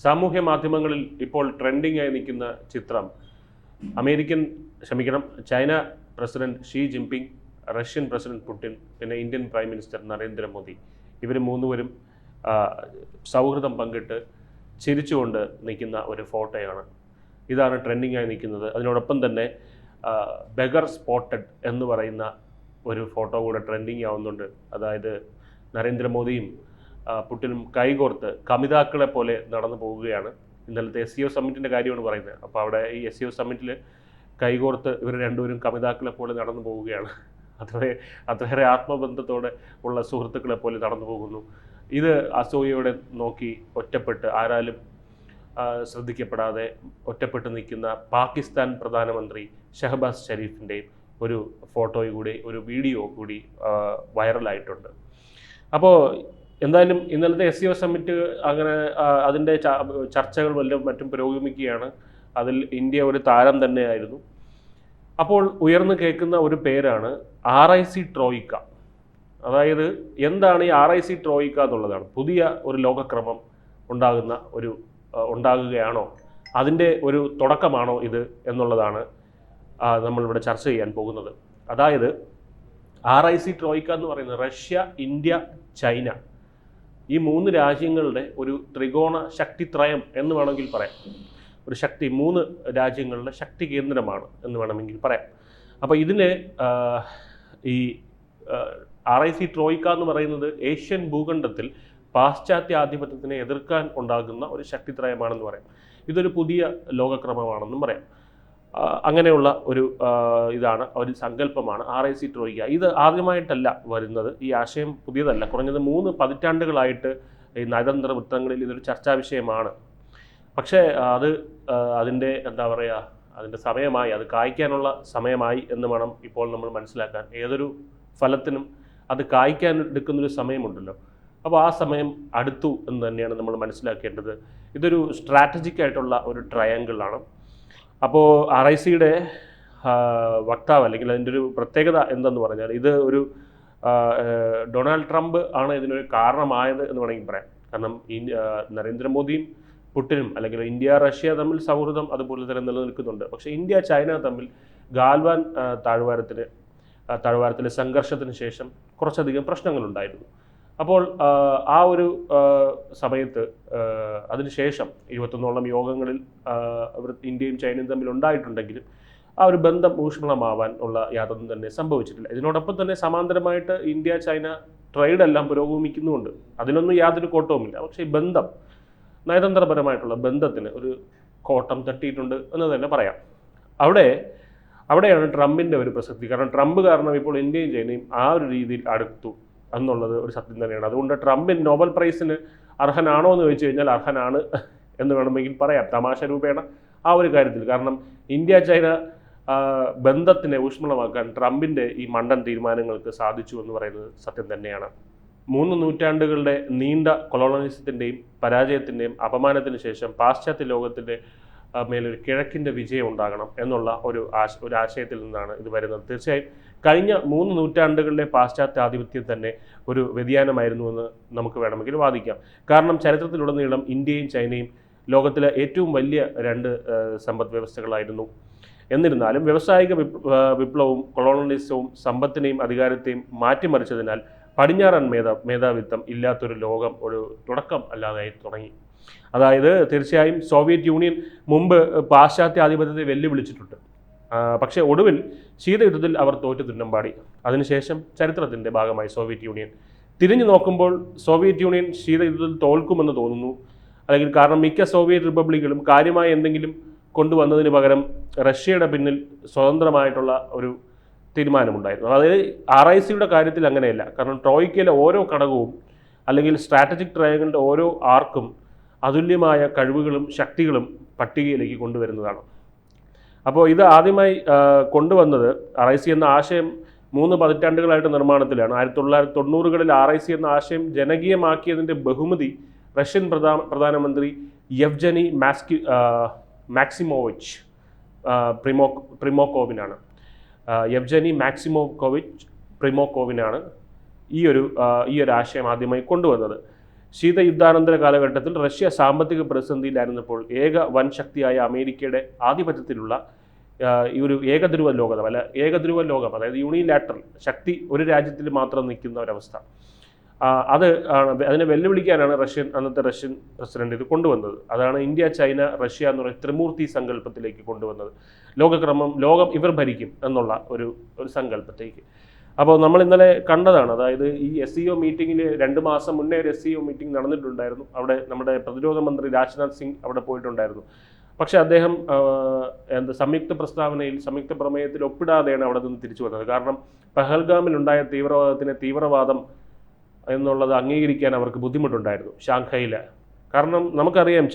സാമൂഹ്യ മാധ്യമങ്ങളിൽ ഇപ്പോൾ ട്രെൻഡിംഗ് ആയി നിൽക്കുന്ന ചിത്രം China president Xi Jinping, Russian president Putin, പിന്നെ ഇന്ത്യൻ പ്രൈം മിനിസ്റ്റർ നരേന്ദ്രമോദി, ഇവർ മൂന്നുപേരും സൗഹൃദം പങ്കിട്ട് ചിരിച്ചുകൊണ്ട് നിൽക്കുന്ന ഒരു ഫോട്ടോയാണ്. ഇതാണ് ട്രെൻഡിംഗ് ആയി നിൽക്കുന്നത്. അതിനോടൊപ്പം തന്നെ ബെഗർ സ്പോട്ടഡ് എന്ന് പറയുന്ന ഒരു ഫോട്ടോ കൂടെ ട്രെൻഡിങ് ആവുന്നുണ്ട്. അതായത് നരേന്ദ്രമോദിയും പുടിനും കൈകോർത്ത് കമിതാക്കളെ പോലെ നടന്നു പോവുകയാണ്. ഇന്നലത്തെ SCO സമ്മിറ്റിൻ്റെ കാര്യമാണ് പറയുന്നത്. അപ്പോൾ അവിടെ ഈ SCO സമ്മിറ്റിൽ കൈകോർത്ത് ഇവർ രണ്ടുപേരും കമിതാക്കളെ പോലെ നടന്നു പോവുകയാണ്. അത്രയേറെ ആത്മബന്ധത്തോടെ ഉള്ള സുഹൃത്തുക്കളെ പോലെ നടന്നു പോകുന്നു. ഇത് അസൂയയോടെ നോക്കി ഒറ്റപ്പെട്ട് ആരാലും ശ്രദ്ധിക്കപ്പെടാതെ ഒറ്റപ്പെട്ട് നിൽക്കുന്ന പാകിസ്ഥാൻ പ്രധാനമന്ത്രി ഷഹബാസ് ഷരീഫിൻ്റെയും ഒരു ഫോട്ടോയും കൂടി, ഒരു വീഡിയോ കൂടി വൈറലായിട്ടുണ്ട്. അപ്പോൾ എന്തായാലും ഇന്നലത്തെ SCO സമ്മിറ്റ് അങ്ങനെ അതിൻ്റെ ചർച്ചകൾ മറ്റും പുരോഗമിക്കുകയാണ്. അതിൽ ഇന്ത്യ ഒരു താരം തന്നെയായിരുന്നു. അപ്പോൾ ഉയർന്നു കേൾക്കുന്ന ഒരു പേരാണ് RIC ട്രോയിക്ക. അതായത് എന്താണ് ഈ RIC ട്രോയിക്ക എന്നുള്ളതാണ്. പുതിയ ഒരു ലോകക്രമം ഉണ്ടാകുകയാണോ, അതിൻ്റെ ഒരു തുടക്കമാണോ ഇത് എന്നുള്ളതാണ് നമ്മളിവിടെ ചർച്ച ചെയ്യാൻ പോകുന്നത്. അതായത് RIC ട്രോയിക്ക എന്ന് പറയുന്നത് റഷ്യ, ഇന്ത്യ, ചൈന, ഈ മൂന്ന് രാജ്യങ്ങളുടെ ഒരു ത്രികോണ ശക്തിത്രയം എന്ന് വേണമെങ്കിൽ പറയാം. ഒരു മൂന്ന് രാജ്യങ്ങളുടെ ശക്തി കേന്ദ്രമാണ് എന്ന് വേണമെങ്കിൽ പറയാം. അപ്പോൾ ഇതിന് ഈ RIC ട്രോയിക്ക എന്ന് പറയുന്നത് ഏഷ്യൻ ഭൂഖണ്ഡത്തിൽ പാശ്ചാത്യ ആധിപത്യത്തിനെ എതിർക്കാൻ ഉണ്ടാകുന്ന ഒരു ശക്തിത്രയമാണെന്ന് പറയാം. ഇതൊരു പുതിയ ലോകക്രമമാണെന്നും പറയാം. അങ്ങനെയുള്ള ഒരു ഒരു സങ്കല്പമാണ് RIC ട്രോയിക്ക. ഇത് ആദ്യമായിട്ടല്ല വരുന്നത്. ഈ ആശയം പുതിയതല്ല. കുറഞ്ഞത് 3 പതിറ്റാണ്ടുകളായിട്ട് ഈ നയതന്ത്ര വൃത്തങ്ങളിൽ ഇതൊരു ചർച്ചാ വിഷയമാണ്. പക്ഷേ അതിൻ്റെ അതിൻ്റെ സമയമായി, അത് കായ്ക്കാനുള്ള സമയമായി എന്ന് വേണം ഇപ്പോൾ നമ്മൾ മനസ്സിലാക്കാൻ. ഏതൊരു ഫലത്തിനും അത് കായ്ക്കാൻ എടുക്കുന്നൊരു സമയമുണ്ടല്ലോ. അപ്പോൾ ആ സമയം അടുത്തു എന്ന് തന്നെയാണ് നമ്മൾ മനസ്സിലാക്കേണ്ടത്. ഇതൊരു സ്ട്രാറ്റജിക് ആയിട്ടുള്ള ഒരു ട്രയാങ്കിളാണ്. അപ്പോൾ RICയുടെ വക്താവ്, അല്ലെങ്കിൽ അതിൻ്റെ ഒരു പ്രത്യേകത എന്തെന്ന് പറഞ്ഞാൽ, ഇത് ഒരു ഡൊണാൾഡ് ട്രംപ് ആണ് ഇതിനൊരു കാരണമായത് എന്ന് വേണമെങ്കിൽ പറയാം. കാരണം നരേന്ദ്രമോദിയും പുടിനും, അല്ലെങ്കിൽ ഇന്ത്യ റഷ്യ തമ്മിൽ സൗഹൃദം അതുപോലെ തന്നെ നിലനിൽക്കുന്നുണ്ട്. പക്ഷേ ഇന്ത്യ ചൈന തമ്മിൽ ഗാൽവാൻ താഴ്വാരത്തിലെ സംഘർഷത്തിന് ശേഷം കുറച്ചധികം പ്രശ്നങ്ങളുണ്ടായിരുന്നു. അപ്പോൾ ആ ഒരു സമയത്ത് അതിനുശേഷം 21ഓളം യോഗങ്ങളിൽ ഇന്ത്യയും ചൈനയും തമ്മിൽ ഉണ്ടായിട്ടുണ്ടെങ്കിലും ആ ഒരു ബന്ധം ഊഷ്മളമാവാൻ ഉള്ള യാതൊന്നും തന്നെ സംഭവിച്ചിട്ടില്ല. ഇതിനോടൊപ്പം തന്നെ സമാന്തരമായിട്ട് ഇന്ത്യ ചൈന ട്രേഡ് എല്ലാം പുരോഗമിക്കുന്നുമുണ്ട്. അതിനൊന്നും യാതൊരു കോട്ടവുമില്ല. പക്ഷേ ഈ ബന്ധം, നയതന്ത്രപരമായിട്ടുള്ള ബന്ധത്തിന് ഒരു കോട്ടം തട്ടിയിട്ടുണ്ട് എന്ന് തന്നെ പറയാം. അവിടെയാണ് ട്രംപിൻ്റെ ഒരു പ്രസക്തി. കാരണം ട്രംപ് കാരണം ഇപ്പോൾ ഇന്ത്യയും ചൈനയും ആ ഒരു രീതിയിൽ അടുത്തു എന്നുള്ളത് ഒരു സത്യം തന്നെയാണ്. അതുകൊണ്ട് ട്രംപിന് നോബൽ പ്രൈസിന് അർഹനാണോ എന്ന് ചോദിച്ചു കഴിഞ്ഞാൽ അർഹനാണ് എന്ന് വേണമെങ്കിൽ പറയാം, തമാശ രൂപേണ ആ ഒരു കാര്യത്തിൽ. കാരണം ഇന്ത്യ ചൈന ബന്ധത്തിനെ ഊഷ്മളമാക്കാൻ ട്രംപിൻ്റെ ഈ മണ്ടൻ തീരുമാനങ്ങൾക്ക് സാധിച്ചു എന്ന് പറയുന്നത് സത്യം തന്നെയാണ്. 3 നൂറ്റാണ്ടുകളുടെ നീണ്ട കൊളോണിയലിസത്തിൻ്റെയും പരാജയത്തിൻ്റെയും അപമാനത്തിന് ശേഷം പാശ്ചാത്യ ലോകത്തിൻ്റെ മേലൊരു കിഴക്കിൻ്റെ വിജയം ഉണ്ടാകണം എന്നുള്ള ഒരു ആശയത്തിൽ നിന്നാണ് ഇത് വരുന്നത്. തീർച്ചയായും കഴിഞ്ഞ 3 നൂറ്റാണ്ടുകളിലെ പാശ്ചാത്യാധിപത്യം തന്നെ ഒരു വ്യതിയാനമായിരുന്നുവെന്ന് നമുക്ക് വേണമെങ്കിൽ വാദിക്കാം. കാരണം ചരിത്രത്തിലുടനീളം ഇന്ത്യയും ചൈനയും ലോകത്തിലെ ഏറ്റവും വലിയ 2 സമ്പദ് വ്യവസ്ഥകളായിരുന്നു. എന്നിരുന്നാലും വ്യാവസായിക വിപ്ലവവും കൊളോണിയലിസവും സമ്പത്തിനെയും അധികാരത്തെയും മാറ്റിമറിച്ചതിനാൽ പടിഞ്ഞാറൻ മേധാവിത്വം ഇല്ലാത്തൊരു ലോകം ഒരു തുടക്കം അല്ലാതായി തുടങ്ങി. അതായത് തീർച്ചയായും സോവിയറ്റ് യൂണിയൻ മുമ്പ് പാശ്ചാത്യ ആധിപത്യത്തെ വെല്ലുവിളിച്ചിട്ടുണ്ട്. പക്ഷേ ഒടുവിൽ ശീതയുദ്ധത്തിൽ അവർ തോറ്റു തുന്നമ്പാടി. അതിനുശേഷം ചരിത്രത്തിൻ്റെ ഭാഗമായി സോവിയറ്റ് യൂണിയൻ. തിരിഞ്ഞു നോക്കുമ്പോൾ സോവിയറ്റ് യൂണിയൻ ശീതയുദ്ധത്തിൽ തോൽക്കുമെന്ന് തോന്നുന്നു. അല്ലെങ്കിൽ കാരണം മിക്ക സോവിയറ്റ് റിപ്പബ്ലിക്കുകളും കാര്യമായി എന്തെങ്കിലും കൊണ്ടുവന്നതിന് പകരം റഷ്യയുടെ പിന്നിൽ സ്വതന്ത്രമായിട്ടുള്ള ഒരു തീരുമാനമുണ്ടായിരുന്നു. അതായത് RICയുടെ കാര്യത്തിൽ അങ്ങനെയല്ല. കാരണം ട്രോയിക്കയിലെ ഓരോ ഘടകവും അല്ലെങ്കിൽ സ്ട്രാറ്റജിക് ട്രയാങ്കിളിൻ്റെ ഓരോ ആർക്കും അതുല്യമായ കഴിവുകളും ശക്തികളും പട്ടികയിലേക്ക് കൊണ്ടുവരുന്നതാണ്. അപ്പോൾ ഇത് ആദ്യമായി കൊണ്ടുവന്നത് RIC എന്ന ആശയം 3 പതിറ്റാണ്ടുകളായിട്ട് നിർമ്മാണത്തിലാണ്. 1990കളിൽ RIC എന്ന ആശയം ജനകീയമാക്കിയതിൻ്റെ ബഹുമതി റഷ്യൻ പ്രധാനമന്ത്രി യെവ്ജനി മാക്സിമോവിച്ച് പ്രിമോക്കോവിനാണ്. യെവ്ജനി മാക്സിമോവിച്ച് പ്രിമോക്കോവിനാണ് ഈ ഒരു ആശയം ആദ്യമായി കൊണ്ടുവന്നത്. ശീതയുദ്ധാനന്തര കാലഘട്ടത്തിൽ റഷ്യ സാമ്പത്തിക പ്രതിസന്ധിയിലായിരുന്നപ്പോൾ ഏക വൻ ശക്തിയായ അമേരിക്കയുടെ ആധിപത്യത്തിലുള്ള ഈ ഒരു ഏകധ്രുവ ലോകം അതായത് യൂണിലാറ്ററൽ ശക്തി ഒരു രാജ്യത്തിൽ മാത്രം നിൽക്കുന്ന ഒരവസ്ഥ, അതിനെ വെല്ലുവിളിക്കാനാണ് അന്നത്തെ റഷ്യൻ പ്രസിഡന്റ് ഇത് കൊണ്ടുവന്നത്. അതാണ് ഇന്ത്യ, ചൈന, റഷ്യ എന്ന് പറയുന്ന ത്രിമൂർത്തി സങ്കല്പത്തിലേക്ക് കൊണ്ടുവന്നത്. ലോകം ഇവർ ഭരിക്കും എന്നുള്ള ഒരു സങ്കല്പത്തേക്ക്. അപ്പോൾ നമ്മൾ ഇന്നലെ കണ്ടതാണ്, അതായത് ഈ SCO മീറ്റിങ്ങിൽ 2 മാസം മുന്നേ ഒരു SCO മീറ്റിംഗ് നടന്നിട്ടുണ്ടായിരുന്നു. അവിടെ നമ്മുടെ പ്രതിരോധ മന്ത്രി രാജ്നാഥ് സിംഗ് അവിടെ പോയിട്ടുണ്ടായിരുന്നു. പക്ഷേ അദ്ദേഹം സംയുക്ത പ്രമേയത്തിൽ ഒപ്പിടാതെയാണ് അവിടെ നിന്ന് തിരിച്ചു വന്നത്. കാരണം പഹൽഗാമിലുണ്ടായ തീവ്രവാദം എന്നുള്ളത് അംഗീകരിക്കാൻ അവർക്ക് ബുദ്ധിമുട്ടുണ്ടായിരുന്നു ഷാങ്ഹായിൽ. കാരണം നമുക്കറിയാം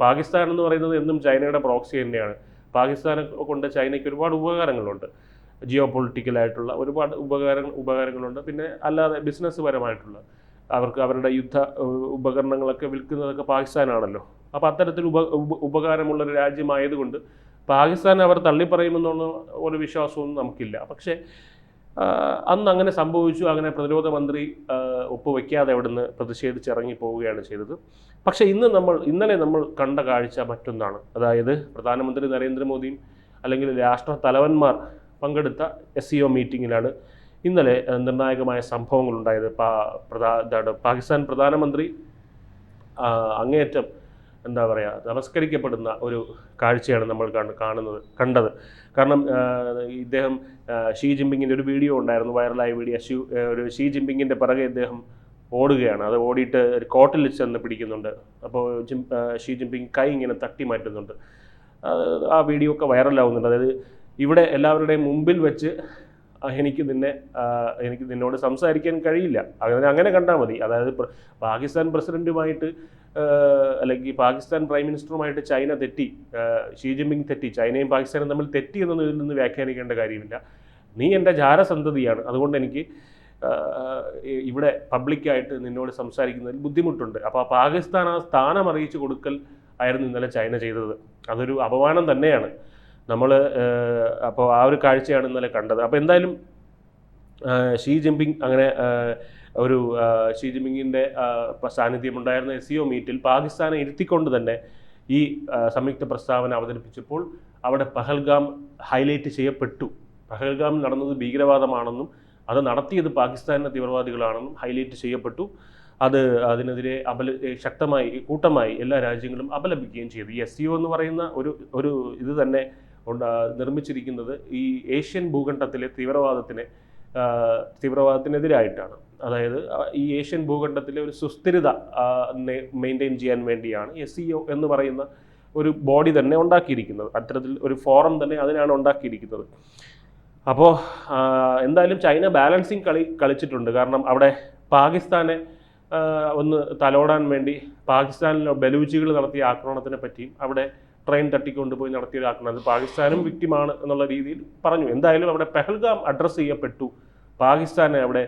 പാകിസ്ഥാൻ എന്ന് പറയുന്നത് എന്നും ചൈനയുടെ പ്രോക്സി തന്നെയാണ്. പാകിസ്ഥാനെ കൊണ്ട് ചൈനയ്ക്ക് ഒരുപാട് ഉപകാരങ്ങളുണ്ട്, ജിയോ പൊളിറ്റിക്കലായിട്ടുള്ള ഒരുപാട് ഉപകാരങ്ങളുണ്ട്. പിന്നെ അല്ലാതെ ബിസിനസ് പരമായിട്ടുള്ള അവർക്ക് അവരുടെ യുദ്ധ ഉപകരണങ്ങളൊക്കെ വിൽക്കുന്നതൊക്കെ പാകിസ്ഥാനാണല്ലോ. അപ്പോൾ അത്തരത്തിൽ ഉപകാരമുള്ളൊരു രാജ്യമായതുകൊണ്ട് പാകിസ്ഥാനെ അവർ തള്ളിപ്പറയുമെന്നുള്ള ഒരു വിശ്വാസമൊന്നും നമുക്കില്ല. പക്ഷേ അന്ന് അങ്ങനെ സംഭവിച്ചു. അങ്ങനെ പ്രതിരോധ മന്ത്രി ഒപ്പുവെക്കാതെ അവിടുന്ന് പ്രതിഷേധിച്ചിറങ്ങി പോവുകയാണ് ചെയ്തത്. പക്ഷേ ഇന്നലെ നമ്മൾ കണ്ട കാഴ്ച മറ്റൊന്നാണ്. അതായത് പ്രധാനമന്ത്രി നരേന്ദ്രമോദിയും അല്ലെങ്കിൽ രാഷ്ട്ര തലവന്മാർ പങ്കെടുത്ത SCO മീറ്റിങ്ങിലാണ് ഇന്നലെ നിർണായകമായ സംഭവങ്ങളുണ്ടായത്. പാകിസ്ഥാൻ പ്രധാനമന്ത്രി അങ്ങേയറ്റം നമസ്കരിക്കപ്പെടുന്ന ഒരു കാഴ്ചയാണ് നമ്മൾ കണ്ടത്. കാരണം ഇദ്ദേഹം ഷീ ജിൻപിങ്ങിൻ്റെ ഒരു വീഡിയോ ഉണ്ടായിരുന്നു, വൈറലായ വീഡിയോ. ഷീ ജിൻപിങ്ങിൻ്റെ പിറകെ ഇദ്ദേഹം ഓടുകയാണ്. അത് ഓടിയിട്ട് ഒരു കോട്ടിൽ ചെന്ന് പിടിക്കുന്നുണ്ട്. അപ്പോൾ ഷീ ജിൻപിങ് കൈ ഇങ്ങനെ തട്ടി മാറ്റുന്നുണ്ട്. ആ വീഡിയോ ഒക്കെ വൈറലാവുന്നുണ്ട്. അതായത് ഇവിടെ എല്ലാവരുടെയും മുമ്പിൽ വെച്ച് എനിക്ക് നിന്നോട് സംസാരിക്കാൻ കഴിയില്ല, അങ്ങനെ കണ്ടാൽ മതി. അതായത് പാകിസ്ഥാൻ പ്രസിഡന്റുമായിട്ട് അല്ലെങ്കിൽ പാകിസ്ഥാൻ പ്രൈം മിനിസ്റ്ററുമായിട്ട് ഷീ ജിൻപിങ് തെറ്റി, ചൈനയും പാകിസ്ഥാനും തമ്മിൽ തെറ്റി എന്നൊന്നും ഇതിൽ നിന്ന് വ്യാഖ്യാനിക്കേണ്ട കാര്യമില്ല. നീ എൻ്റെ ജാരസന്തതിയാണ്, അതുകൊണ്ട് എനിക്ക് ഇവിടെ പബ്ലിക്കായിട്ട് നിന്നോട് സംസാരിക്കുന്നതിൽ ബുദ്ധിമുട്ടുണ്ട്. അപ്പോൾ പാകിസ്ഥാൻ ആ സ്ഥാനം അറിയിച്ചു കൊടുക്കൽ ആയിരുന്നു ഇന്നലെ ചൈന ചെയ്തത്. അതൊരു അപമാനം തന്നെയാണ്. അപ്പോൾ ആ ഒരു കാഴ്ചയാണ് ഇന്നലെ കണ്ടത്. അപ്പോൾ എന്തായാലും ഷീ ജിൻപിങ് ഷീ ജിൻപിങ്ങിൻ്റെ സാന്നിധ്യമുണ്ടായിരുന്ന SCO മീറ്റിൽ പാകിസ്ഥാനെ ഇരുത്തിക്കൊണ്ട് തന്നെ ഈ സംയുക്ത പ്രസ്താവന അവതരിപ്പിച്ചപ്പോൾ അവിടെ പഹൽഗാം ഹൈലൈറ്റ് ചെയ്യപ്പെട്ടു. പഹൽഗാമിൽ നടന്നത് ഭീകരവാദമാണെന്നും അത് നടത്തിയത് പാകിസ്ഥാനിലെ തീവ്രവാദികളാണെന്നും ഹൈലൈറ്റ് ചെയ്യപ്പെട്ടു. അതിനെതിരെ കൂട്ടമായി എല്ലാ രാജ്യങ്ങളും അപലപിക്കുകയും ചെയ്തു. ഈ SCO എന്ന് പറയുന്ന ഒരു ഇത് തന്നെ നിർമ്മിച്ചിരിക്കുന്നത് ഈ ഏഷ്യൻ ഭൂഖണ്ഡത്തിലെ തീവ്രവാദത്തിനെതിരായിട്ടാണ്. അതായത് ഈ ഏഷ്യൻ ഭൂഖണ്ഡത്തിലെ ഒരു സുസ്ഥിരത മെയിൻറ്റെയിൻ ചെയ്യാൻ വേണ്ടിയാണ് SCO എന്ന് പറയുന്ന ഒരു ബോഡി തന്നെ ഉണ്ടാക്കിയിരിക്കുന്നത്. അത്തരത്തിൽ ഒരു ഫോറം തന്നെ അതിനാണ് ഉണ്ടാക്കിയിരിക്കുന്നത്. അപ്പോൾ എന്തായാലും ചൈന ബാലൻസിങ് കളിച്ചിട്ടുണ്ട്. കാരണം അവിടെ പാകിസ്ഥാനെ ഒന്ന് തലോടാൻ വേണ്ടി പാകിസ്ഥാനിലെ ബലൂച്ചികൾ നടത്തിയ ആക്രമണത്തിനെ പറ്റിയും അവിടെ ട്രെയിൻ തട്ടിക്കൊണ്ടുപോയി നടത്തിയ ആക്രമണം അത് പാകിസ്ഥാനും വിക്ടിമാണ് എന്നുള്ള രീതിയിൽ പറഞ്ഞു. എന്തായാലും അവിടെ പെഹൽഗാം അഡ്രസ്സ് ചെയ്യപ്പെട്ടു. പാകിസ്ഥാനെ അവിടെ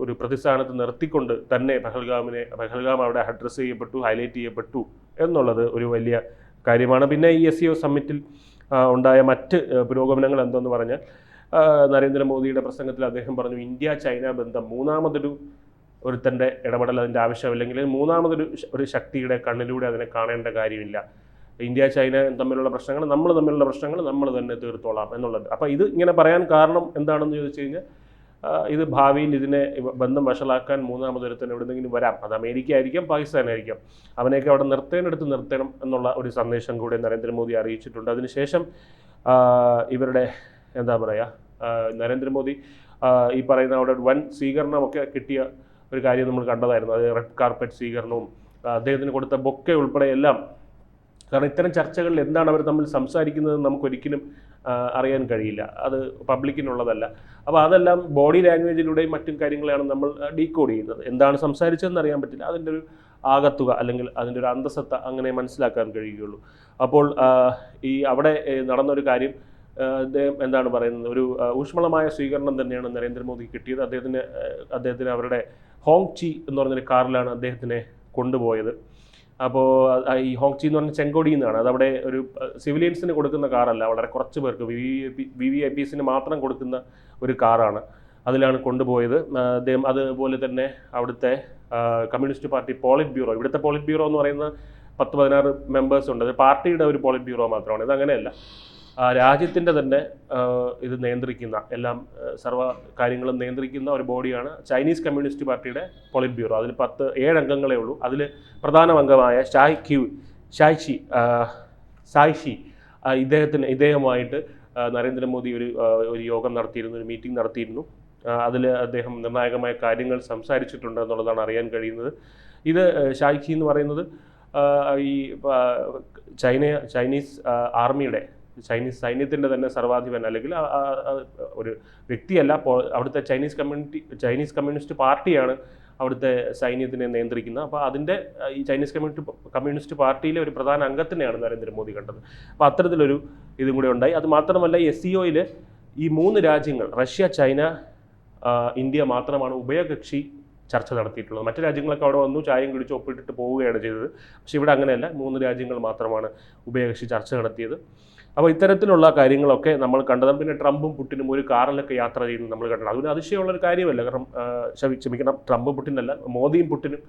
ഒരു പ്രതിസ്ഥാനത്ത് നിർത്തിക്കൊണ്ട് തന്നെ പെഹൽഗാം അവിടെ അഡ്രസ്സ് ചെയ്യപ്പെട്ടു, ഹൈലൈറ്റ് ചെയ്യപ്പെട്ടു എന്നുള്ളത് ഒരു വലിയ കാര്യമാണ്. പിന്നെ ഈ SCO സമ്മിറ്റിൽ ഉണ്ടായ മറ്റ് പുരോഗമനങ്ങൾ എന്തെന്ന് പറഞ്ഞാൽ നരേന്ദ്രമോദിയുടെ പ്രസംഗത്തിൽ അദ്ദേഹം പറഞ്ഞു, ഇന്ത്യ ചൈന ബന്ധം ഒരുത്തൻ്റെ ഇടപെടൽ അതിൻ്റെ ആവശ്യമില്ലെങ്കിൽ ഒരു ശക്തിയുടെ കണ്ണിലൂടെ അതിനെ കാണേണ്ട കാര്യമില്ല. ഇന്ത്യ ചൈന തമ്മിലുള്ള പ്രശ്നങ്ങൾ നമ്മൾ തന്നെ തീർത്തോളാം എന്നുള്ളത്. അപ്പോൾ ഇത് ഇങ്ങനെ പറയാൻ കാരണം എന്താണെന്ന് ചോദിച്ചു കഴിഞ്ഞാൽ ഇത് ഭാവിയിൽ ഇതിനെ ബന്ധം വഷളാക്കാൻ മൂന്നാമതൊരുത്തൻ എവിടെന്നെങ്കിലും വരാം. അത് അമേരിക്ക ആയിരിക്കാം, പാകിസ്ഥാനായിരിക്കാം. അവനെയൊക്കെ അവിടെ നിർത്തണം എന്നുള്ള ഒരു സന്ദേശം കൂടി നരേന്ദ്രമോദി അറിയിച്ചിട്ടുണ്ട്. അതിനുശേഷം ഇവരുടെ നരേന്ദ്രമോദി ഈ പറയുന്ന അവിടെ വൻ സ്വീകരണമൊക്കെ കിട്ടിയ ഒരു കാര്യം നമ്മൾ കണ്ടതായിരുന്നു. അത് റെഡ് കാർപ്പറ്റ് സ്വീകരണവും അദ്ദേഹത്തിന് കൊടുത്ത ബൊക്കെ ഉൾപ്പെടെ എല്ലാം. കാരണം ഇത്തരം ചർച്ചകളിൽ എന്താണ് അവർ തമ്മിൽ സംസാരിക്കുന്നതെന്ന് നമുക്കൊരിക്കലും അറിയാൻ കഴിയില്ല, അത് പബ്ലിക്കിനുള്ളതല്ല. അപ്പോൾ അതെല്ലാം ബോഡി ലാംഗ്വേജിലൂടെയും മറ്റും കാര്യങ്ങളാണ് നമ്മൾ ഡീകോഡ് ചെയ്യുന്നത്. എന്താണ് സംസാരിച്ചതെന്ന് അറിയാൻ പറ്റില്ല, അതിൻ്റെ ഒരു ആകത്തുക അല്ലെങ്കിൽ അതിൻ്റെ ഒരു അന്തസത്ത അങ്ങനെ മനസ്സിലാക്കാൻ കഴിയുകയുള്ളൂ. അപ്പോൾ ഈ അവിടെ നടന്നൊരു കാര്യം അദ്ദേഹം പറയുന്നത് ഒരു ഊഷ്മളമായ സ്വീകരണം തന്നെയാണ് നരേന്ദ്രമോദി കിട്ടിയത്. അദ്ദേഹത്തിന് അവരുടെ ഹോങ് ചി എന്ന് പറഞ്ഞൊരു കാറിലാണ് അദ്ദേഹത്തിനെ കൊണ്ടുപോയത്. അപ്പോൾ ഈ ഹോങ് ചി എന്ന് പറഞ്ഞ ചെങ്കോടിയിൽ നിന്നാണ്. അതവിടെ ഒരു സിവിലിയൻസിന് കൊടുക്കുന്ന കാറല്ല, വളരെ കുറച്ച് പേർക്ക് VVIPസിന് മാത്രം കൊടുക്കുന്ന ഒരു കാറാണ്. അതിലാണ് കൊണ്ടുപോയത്. അദ്ദേഹം അതുപോലെ തന്നെ അവിടുത്തെ കമ്മ്യൂണിസ്റ്റ് പാർട്ടി പോളിറ്റ് ബ്യൂറോ, ഇവിടുത്തെ പോളിറ്റ് ബ്യൂറോ എന്ന് പറയുന്ന 10-16 മെമ്പേഴ്സ് ഉണ്ട്. അത് പാർട്ടിയുടെ ഒരു പോളിറ്റ് ബ്യൂറോ മാത്രമാണ്. ഇതങ്ങനെയല്ല, രാജ്യത്തിൻ്റെ തന്നെ ഇത് നിയന്ത്രിക്കുന്ന എല്ലാം സർവ്വ കാര്യങ്ങളും നിയന്ത്രിക്കുന്ന ഒരു ബോഡിയാണ് ചൈനീസ് കമ്മ്യൂണിസ്റ്റ് പാർട്ടിയുടെ പോളിറ്റ് ബ്യൂറോ. അതിൽ 7 അംഗങ്ങളേ ഉള്ളൂ. അതിൽ പ്രധാന അംഗമായ സായ്ഷി ഇദ്ദേഹമായിട്ട് നരേന്ദ്രമോദി ഒരു യോഗം നടത്തിയിരുന്നു, ഒരു മീറ്റിംഗ് നടത്തിയിരുന്നു. അതിൽ അദ്ദേഹം നിർണായകമായ കാര്യങ്ങൾ സംസാരിച്ചിട്ടുണ്ട് എന്നുള്ളതാണ് അറിയാൻ കഴിയുന്നത്. ഇത് ഷായ്ഖി എന്ന് പറയുന്നത് ഈ ചൈനീസ് ആർമിയുടെ, ചൈനീസ് സൈന്യത്തിൻ്റെ തന്നെ സർവാധിപൻ, അല്ലെങ്കിൽ ഒരു വ്യക്തിയല്ല, അവിടുത്തെ ചൈനീസ് കമ്മ്യൂണിസ്റ്റ് പാർട്ടിയാണ് അവിടുത്തെ സൈന്യത്തിനെ നിയന്ത്രിക്കുന്നത്. അപ്പോൾ അതിൻ്റെ ഈ ചൈനീസ് കമ്മ്യൂണിസ്റ്റ് പാർട്ടിയിലെ ഒരു പ്രധാന അംഗത്തിനെയാണ് നരേന്ദ്രമോദി കണ്ടത്. അപ്പോൾ അത്തരത്തിലൊരു ഇതും കൂടെ ഉണ്ടായി. അത് മാത്രമല്ല, SCOയിൽ ഈ 3 രാജ്യങ്ങൾ, റഷ്യ, ചൈന, ഇന്ത്യ മാത്രമാണ് ഉഭയകക്ഷി ചർച്ച നടത്തിയിട്ടുള്ളത്. മറ്റു രാജ്യങ്ങളൊക്കെ അവിടെ വന്നു, ചായയും കുടിച്ച് ഒപ്പിട്ടിട്ട് പോവുകയാണ് ചെയ്തത്. പക്ഷേ ഇവിടെ അങ്ങനെയല്ല, 3 രാജ്യങ്ങൾ മാത്രമാണ് ഉഭയകക്ഷി ചർച്ച നടത്തിയത്. അപ്പോൾ ഇത്തരത്തിലുള്ള കാര്യങ്ങളൊക്കെ നമ്മൾ കണ്ടത്. പിന്നെ ട്രംപും പുടിനും ഒരു കാറിലൊക്കെ യാത്ര ചെയ്യുന്നത് നമ്മൾ കണ്ടത്. അതിന് അതിശയമുള്ളൊരു കാര്യമല്ല. കാരണം ക്ഷമിക്കണം, ട്രംപ് പുടിനല്ല, മോദിയും പുടിനും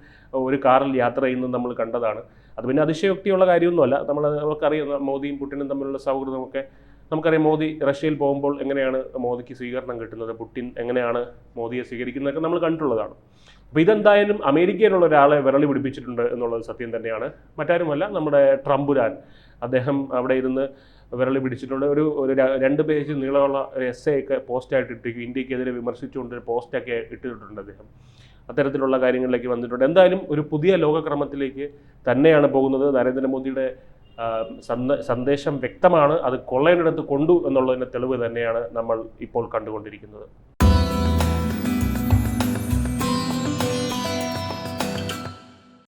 ഒരു കാറിൽ യാത്ര ചെയ്യുന്നത് നമ്മൾ കണ്ടതാണ്. അത് പിന്നെ അതിശയോക്തിയുള്ള കാര്യമൊന്നുമല്ല. നമുക്കറിയാം മോദിയും പുടിനും തമ്മിലുള്ള സൗഹൃദമൊക്കെ നമുക്കറിയാം. മോദി റഷ്യയിൽ പോകുമ്പോൾ എങ്ങനെയാണ് മോദിക്ക് സ്വീകരണം കിട്ടുന്നത്, പുടിൻ എങ്ങനെയാണ് മോദിയെ സ്വീകരിക്കുന്നതൊക്കെ നമ്മൾ കണ്ടിട്ടുള്ളതാണ്. അപ്പോൾ ഇതെന്തായാലും അമേരിക്കയിലുള്ള ഒരാളെ വിരളി പിടിപ്പിച്ചിട്ടുണ്ട് എന്നുള്ളത് സത്യം തന്നെയാണ്. മറ്റാരുമല്ല, നമ്മുടെ ട്രംപുരാൻ. അദ്ദേഹം അവിടെ ഇരുന്ന് വിരളി പിടിച്ചിട്ടുണ്ട്. ഒരു 2 പേജ് നീളമുള്ള essay ഒക്കെ പോസ്റ്റായിട്ട് ഇട്ടിരിക്കും. ഇന്ത്യക്കെതിരെ വിമർശിച്ചുകൊണ്ട് പോസ്റ്റൊക്കെ ഇട്ടിട്ടുണ്ട് അദ്ദേഹം. അത്തരത്തിലുള്ള കാര്യങ്ങളിലേക്ക് വന്നിട്ടുണ്ട്. എന്തായാലും ഒരു പുതിയ ലോകക്രമത്തിലേക്ക് തന്നെയാണ് പോകുന്നത്. നരേന്ദ്രമോദിയുടെ സന്ദേശം വ്യക്തമാണ്. അത് കൊള്ളേണ്ടിടത്ത് കൊണ്ടു എന്നുള്ളതിൻ്റെ തെളിവ് തന്നെയാണ് നമ്മൾ ഇപ്പോൾ കണ്ടുകൊണ്ടിരിക്കുന്നത്.